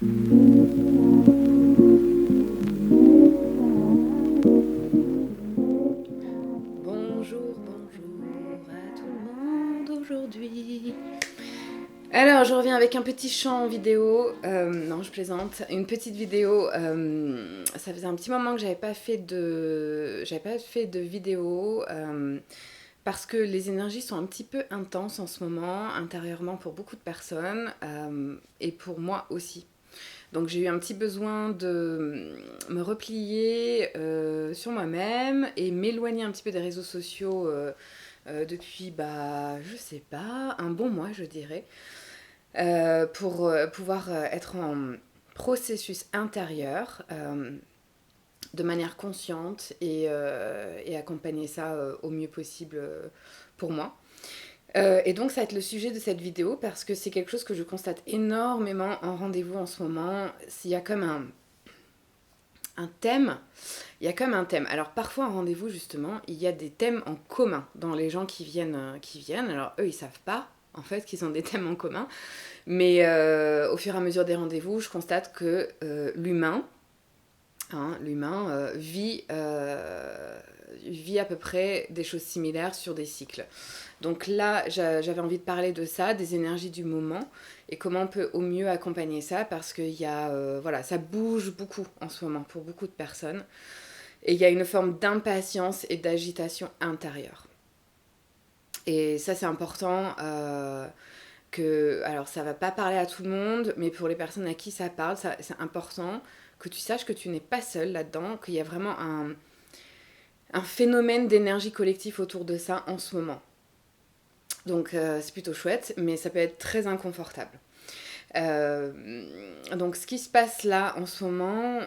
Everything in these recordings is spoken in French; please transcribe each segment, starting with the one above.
Bonjour, bonjour à tout le monde aujourd'hui. Alors, je reviens avec un petit chant vidéo. Non, je plaisante. Une petite vidéo. Ça faisait un petit moment que j'avais pas fait de vidéo parce que les énergies sont un petit peu intenses en ce moment, intérieurement pour beaucoup de personnes et pour moi aussi. Donc j'ai eu un petit besoin de me replier sur moi-même et m'éloigner un petit peu des réseaux sociaux depuis, je sais pas, un bon mois, je dirais, pour pouvoir être en processus intérieur de manière consciente et accompagner ça au mieux possible pour moi. Et donc ça va être le sujet de cette vidéo parce que c'est quelque chose que je constate énormément en rendez-vous en ce moment. Il y a comme un thème. Il y a comme un thème. Alors parfois en rendez-vous justement, il y a des thèmes en commun dans les gens qui viennent. Alors eux ils savent pas en fait qu'ils ont des thèmes en commun, mais au fur et à mesure des rendez-vous, je constate que l'humain vit à peu près des choses similaires sur des cycles. Donc là, j'avais envie de parler de ça, des énergies du moment, et comment on peut au mieux accompagner ça, parce que voilà, ça bouge beaucoup en ce moment pour beaucoup de personnes, et il y a une forme d'impatience et d'agitation intérieure. Et ça, c'est important. Alors, ça va pas parler à tout le monde, mais pour les personnes à qui ça parle, c'est important que tu saches que tu n'es pas seul là-dedans, qu'il y a vraiment un phénomène d'énergie collective autour de ça en ce moment. Donc c'est plutôt chouette, mais ça peut être très inconfortable. Donc ce qui se passe là en ce moment,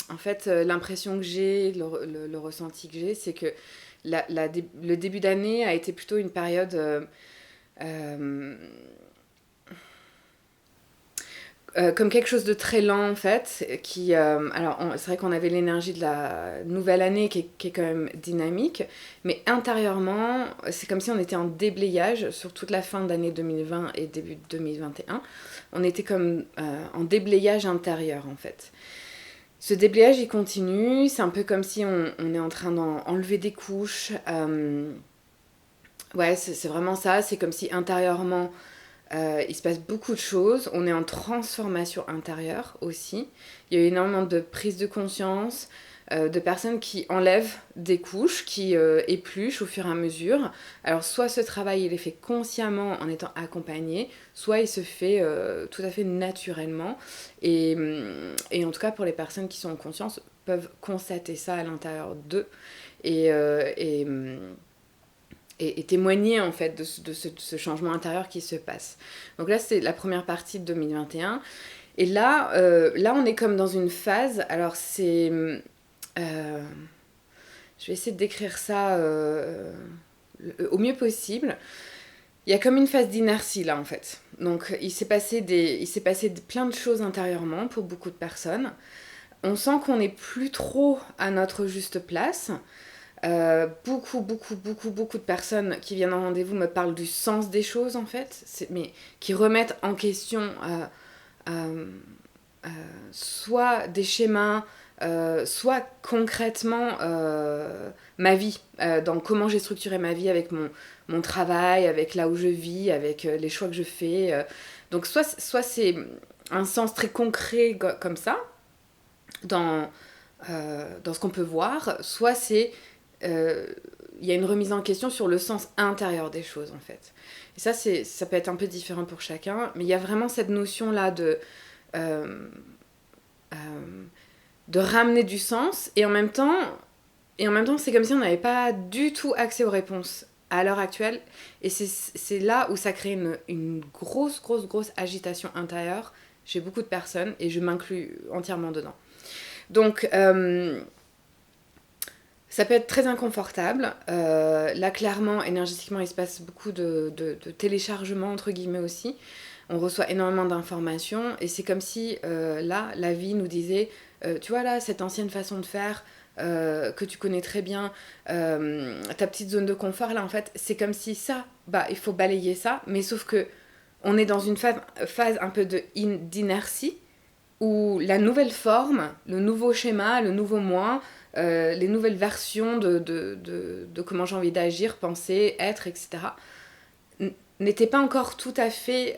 en fait l'impression que j'ai, le ressenti que j'ai, c'est que le début d'année a été plutôt une période euh, comme quelque chose de très lent en fait, c'est vrai qu'on avait l'énergie de la nouvelle année qui est quand même dynamique, mais intérieurement, c'est comme si on était en déblayage sur toute la fin d'année 2020 et début 2021. On était comme en déblayage intérieur en fait. Ce déblayage il continue, c'est un peu comme si on est en train d'enlever des couches. Ouais, c'est vraiment ça, c'est comme si intérieurement il se passe beaucoup de choses. On est en transformation intérieure aussi. Il y a eu énormément de prise de conscience, de personnes qui enlèvent des couches, qui épluchent au fur et à mesure. Alors soit ce travail il est fait consciemment en étant accompagné, soit il se fait tout à fait naturellement. Et en tout cas pour les personnes qui sont en conscience peuvent constater ça à l'intérieur d'eux. Et témoigner en fait de ce changement intérieur qui se passe. Donc là c'est la première partie de 2021 et là on est comme dans une phase, alors je vais essayer de décrire ça au mieux possible. Il y a comme une phase d'inertie là en fait. Donc il s'est passé plein de choses intérieurement pour beaucoup de personnes. On sent qu'on n'est plus trop à notre juste place. Beaucoup de personnes qui viennent en rendez-vous me parlent du sens des choses en fait, mais qui remettent en question euh, euh, soit des schémas, soit concrètement ma vie, dans comment j'ai structuré ma vie avec mon travail, avec là où je vis, avec les choix que je fais. Donc soit c'est un sens très concret comme ça, dans ce qu'on peut voir, soit c'est euh, il y a une remise en question sur le sens intérieur des choses en fait. Et ça peut être un peu différent pour chacun, mais il y a vraiment cette notion là euh, euh, de ramener du sens et en même temps c'est comme si on n'avait pas du tout accès aux réponses à l'heure actuelle et c'est là où ça crée une grosse agitation intérieure chez beaucoup de personnes et je m'inclus entièrement dedans. Donc ça peut être très inconfortable. Là, clairement, énergétiquement, il se passe beaucoup de téléchargements, entre guillemets aussi. On reçoit énormément d'informations et c'est comme si, là, la vie nous disait, tu vois, là, cette ancienne façon de faire que tu connais très bien, ta petite zone de confort, là, en fait, c'est comme si ça, il faut balayer ça, mais sauf que on est dans une phase un peu d'inertie où la nouvelle forme, le nouveau schéma, le nouveau moi, les nouvelles versions de comment j'ai envie d'agir, penser, être, etc., n'étaient pas encore tout à fait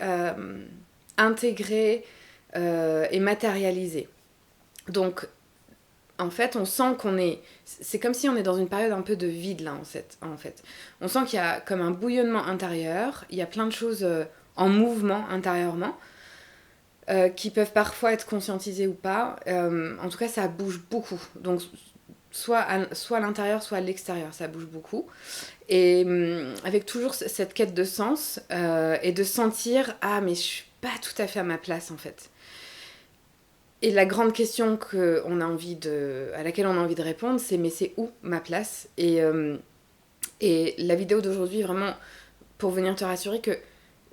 intégrées et matérialisées. Donc, en fait, on sent qu'on est... C'est comme si on est dans une période un peu de vide, là, en fait. On sent qu'il y a comme un bouillonnement intérieur, il y a plein de choses en mouvement intérieurement, qui peuvent parfois être conscientisées ou pas. En tout cas, ça bouge beaucoup. Donc, soit à l'intérieur, soit à l'extérieur, ça bouge beaucoup. Et avec toujours cette quête de sens et de sentir, ah, mais je suis pas tout à fait à ma place, en fait. Et la grande question à laquelle on a envie de répondre, c'est mais c'est où ma place et la vidéo d'aujourd'hui, vraiment, pour venir te rassurer que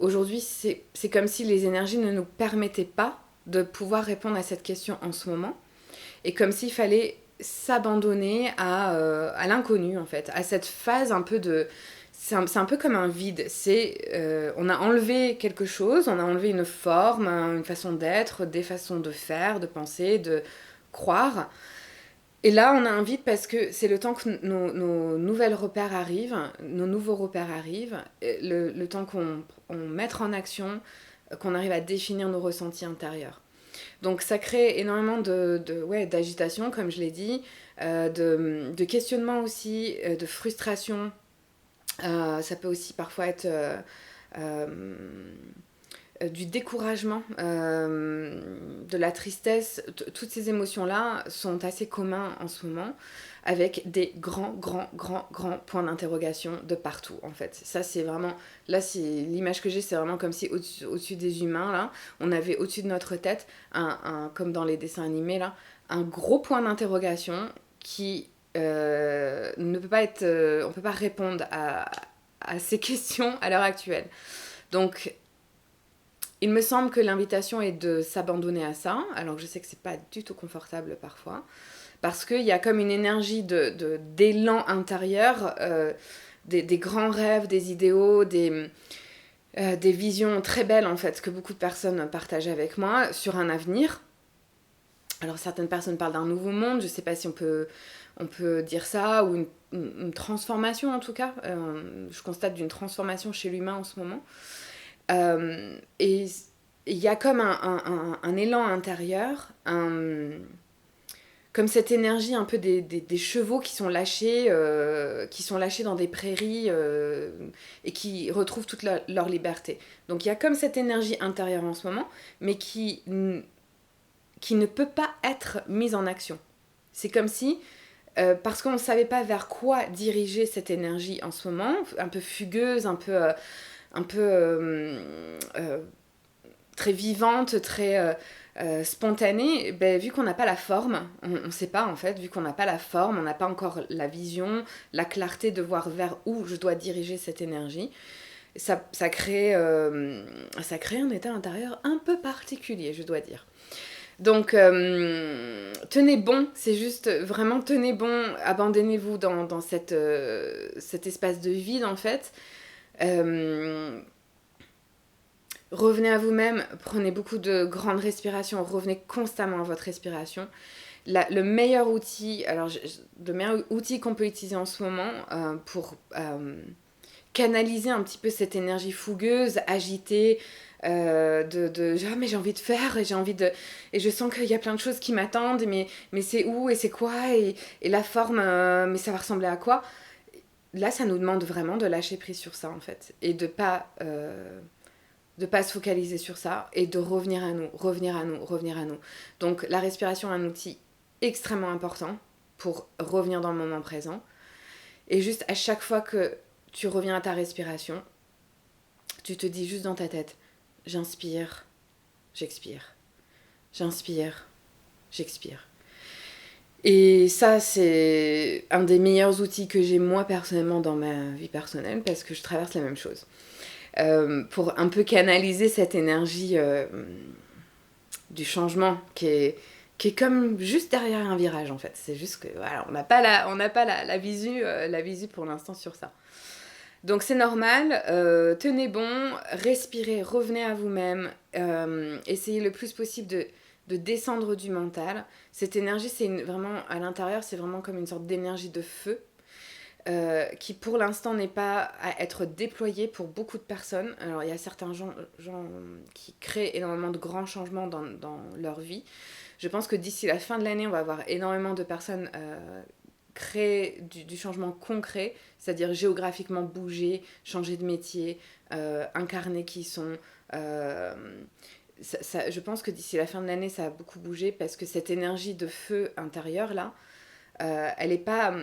aujourd'hui, c'est comme si les énergies ne nous permettaient pas de pouvoir répondre à cette question en ce moment. Et comme s'il fallait s'abandonner à l'inconnu, en fait, à cette phase un peu de... C'est un peu comme un vide. On a enlevé quelque chose, on a enlevé une forme, une façon d'être, des façons de faire, de penser, de croire. Et là, on a un vide parce que c'est le temps que nos nouvelles repères arrivent, nos nouveaux repères arrivent, le temps qu'on mette en action, qu'on arrive à définir nos ressentis intérieurs. Donc ça crée énormément d'agitation, comme je l'ai dit, de questionnement aussi, de frustration. Ça peut aussi parfois être du découragement, de la tristesse. Toutes ces émotions-là sont assez communs en ce moment, avec des grands points d'interrogation de partout, en fait. Ça, c'est vraiment... Là, l'image que j'ai, c'est vraiment comme si au-dessus des humains, là, on avait au-dessus de notre tête, comme dans les dessins animés, là, un gros point d'interrogation qui ne peut pas être... on peut pas répondre à ces questions à l'heure actuelle. Donc, il me semble que l'invitation est de s'abandonner à ça, alors que je sais que c'est pas du tout confortable parfois, parce qu'il y a comme une énergie d'élan intérieur, des grands rêves, des idéaux, des visions très belles en fait, que beaucoup de personnes partagent avec moi sur un avenir. Alors certaines personnes parlent d'un nouveau monde, je sais pas si on peut dire ça, ou une transformation en tout cas. Je constate d'une transformation chez l'humain en ce moment. Et il y a comme un élan intérieur, comme cette énergie un peu des chevaux qui sont lâchés dans des prairies et qui retrouvent toute leur liberté. Donc il y a comme cette énergie intérieure en ce moment, mais qui ne peut pas être mise en action. C'est comme si, parce qu'on ne savait pas vers quoi diriger cette énergie en ce moment, un peu fugueuse, un peu très vivante, très spontanée, vu qu'on n'a pas la forme, on ne sait pas en fait, vu qu'on n'a pas la forme, on n'a pas encore la vision, la clarté de voir vers où je dois diriger cette énergie, ça crée un état intérieur un peu particulier, je dois dire. Donc, tenez bon, c'est juste vraiment tenez bon, abandonnez-vous dans cet espace de vide en fait. Revenez à vous-même, prenez beaucoup de grandes respirations, revenez constamment à votre respiration. Le meilleur outil, qu'on peut utiliser en ce moment pour canaliser un petit peu cette énergie fougueuse, agitée, mais j'ai envie de faire et et je sens qu'il y a plein de choses qui m'attendent, mais c'est où et c'est quoi et la forme, mais ça va ressembler à quoi? Là, ça nous demande vraiment de lâcher prise sur ça en fait et de pas se focaliser sur ça et de revenir à nous. Donc la respiration est un outil extrêmement important pour revenir dans le moment présent. Et juste à chaque fois que tu reviens à ta respiration, tu te dis juste dans ta tête, j'inspire, j'expire. J'inspire, j'expire. Et ça, c'est un des meilleurs outils que j'ai moi personnellement dans ma vie personnelle parce que je traverse la même chose. Pour un peu canaliser cette énergie du changement qui est comme juste derrière un virage en fait. C'est juste que voilà, on n'a pas la visu pour l'instant sur ça. Donc c'est normal, tenez bon, respirez, revenez à vous-même, essayez le plus possible de descendre du mental. Cette énergie, vraiment, à l'intérieur, c'est vraiment comme une sorte d'énergie de feu, qui pour l'instant n'est pas à être déployée pour beaucoup de personnes. Alors il y a certains gens qui créent énormément de grands changements dans leur vie. Je pense que d'ici la fin de l'année, on va avoir énormément de personnes créer du changement concret, c'est-à-dire géographiquement bouger, changer de métier, incarner qui ils sont. Euh, je pense que d'ici la fin de l'année, ça a beaucoup bougé parce que cette énergie de feu intérieur là, elle est pas.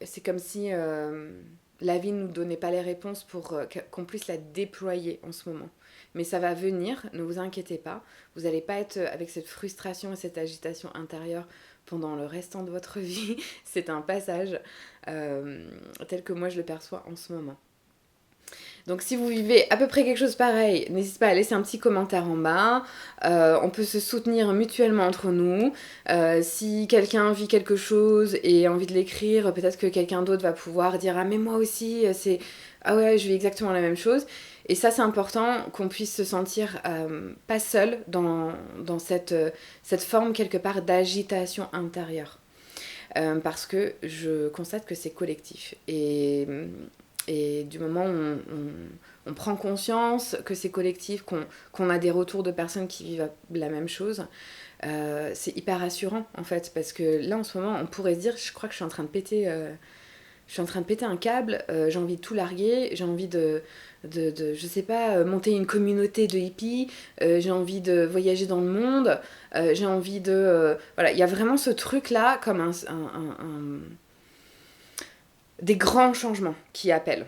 C'est comme si la vie ne nous donnait pas les réponses pour qu'on puisse la déployer en ce moment. Mais ça va venir, ne vous inquiétez pas. Vous n'allez pas être avec cette frustration et cette agitation intérieure pendant le restant de votre vie. C'est un passage tel que moi je le perçois en ce moment. Donc si vous vivez à peu près quelque chose pareil, n'hésitez pas à laisser un petit commentaire en bas. On peut se soutenir mutuellement entre nous. Si quelqu'un vit quelque chose et a envie de l'écrire, peut-être que quelqu'un d'autre va pouvoir dire ah mais moi aussi c'est ah ouais je vis exactement la même chose. Et ça c'est important qu'on puisse se sentir pas seul dans cette forme quelque part d'agitation intérieure. Parce que je constate que c'est collectif. Et du moment où on prend conscience que c'est collectif, qu'on a des retours de personnes qui vivent la même chose, c'est hyper rassurant en fait. Parce que là en ce moment, on pourrait se dire, je crois que je suis en train de péter, un câble, j'ai envie de tout larguer, j'ai envie je sais pas, monter une communauté de hippies, j'ai envie de voyager dans le monde, j'ai envie voilà, il y a vraiment ce truc-là comme des grands changements qui appellent.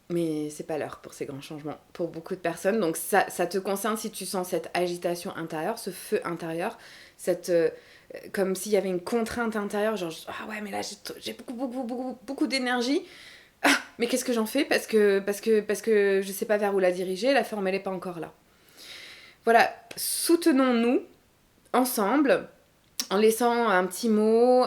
Mais c'est pas l'heure pour ces grands changements pour beaucoup de personnes. Donc ça te concerne si tu sens cette agitation intérieure, ce feu intérieur, comme s'il y avait une contrainte intérieure, genre ah ouais mais là j'ai beaucoup d'énergie. Ah, mais qu'est-ce que j'en fais parce que je sais pas vers où la diriger, la forme elle est pas encore là. Voilà, soutenons-nous ensemble en laissant un petit mot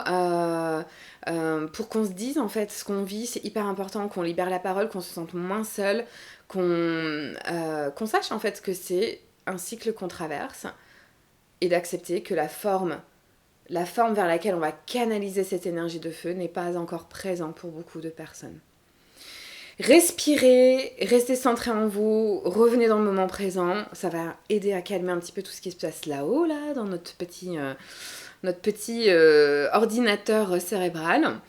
pour qu'on se dise en fait ce qu'on vit. C'est hyper important qu'on libère la parole, qu'on se sente moins seul, qu'on sache en fait que c'est un cycle qu'on traverse et d'accepter que la forme vers laquelle on va canaliser cette énergie de feu n'est pas encore présente pour beaucoup de personnes. Respirez, restez centré en vous, revenez dans le moment présent, ça va aider à calmer un petit peu tout ce qui se passe là-haut, là, dans notre petit ordinateur cérébral.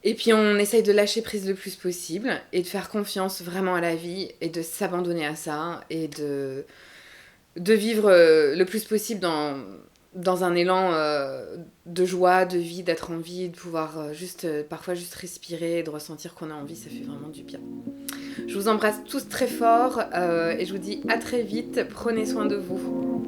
Et puis on essaye de lâcher prise le plus possible et de faire confiance vraiment à la vie et de s'abandonner à ça et de vivre le plus possible dans un élan de joie, de vie, d'être en vie, de pouvoir parfois juste respirer et de ressentir qu'on a envie, ça fait vraiment du bien. Je vous embrasse tous très fort et je vous dis à très vite, prenez soin de vous.